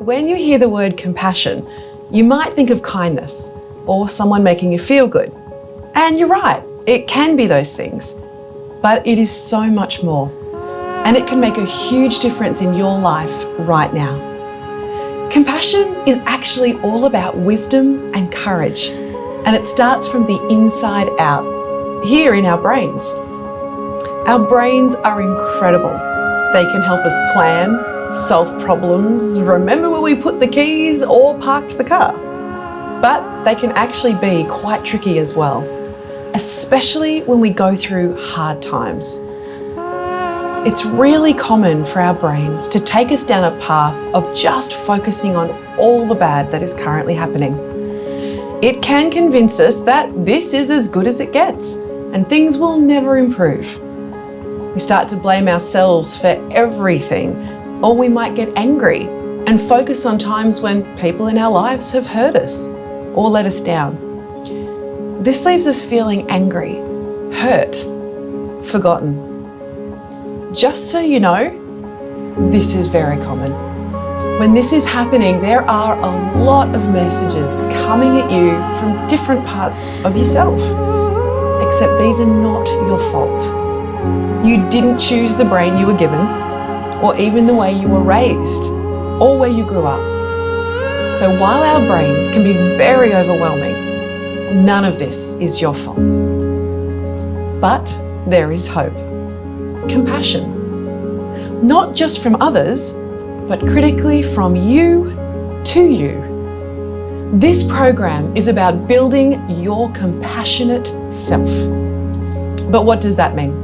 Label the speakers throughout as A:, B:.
A: When you hear the word compassion, you might think of kindness or someone making you feel good. And you're right, it can be those things, but it is so much more. And it can make a huge difference in your life right now. Compassion is actually all about wisdom and courage, and it starts from the inside out, here in our brains. Our brains are incredible. They can help us plan, solve problems, remember where we put the keys or parked the car. But they can actually be quite tricky as well, especially when we go through hard times. It's really common for our brains to take us down a path of just focusing on all the bad that is currently happening. It can convince us that this is as good as it gets and things will never improve. We start to blame ourselves for everything, or we might get angry and focus on times when people in our lives have hurt us or let us down. This leaves us feeling angry, hurt, forgotten. Just so you know, this is very common. When this is happening, there are a lot of messages coming at you from different parts of yourself. Except these are not your fault. You didn't choose the brain you were given, or even the way you were raised, or where you grew up. So while our brains can be very overwhelming, none of this is your fault. But there is hope. Compassion. Not just from others, but critically from you to you. This program is about building your compassionate self. But what does that mean?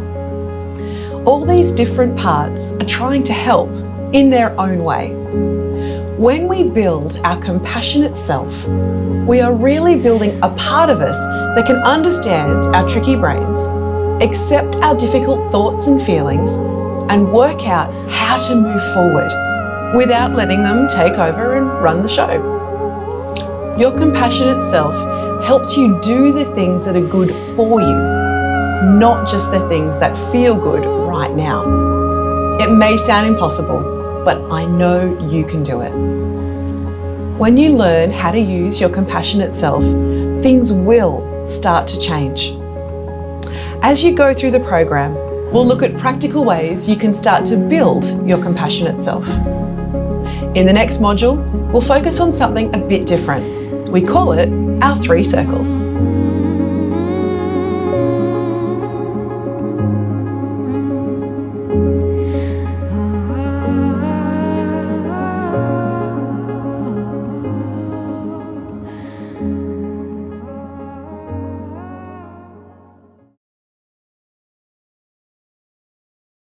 A: All these different parts are trying to help in their own way. When we build our compassionate self, we are really building a part of us that can understand our tricky brains, accept our difficult thoughts and feelings, and work out how to move forward without letting them take over and run the show. Your compassionate self helps you do the things that are good for you, not just the things that feel good right now. It may sound impossible, but I know you can do it. When you learn how to use your compassionate self, things will start to change. As you go through the program, we'll look at practical ways you can start to build your compassionate self. In the next module, we'll focus on something a bit different. We call it our 3 circles.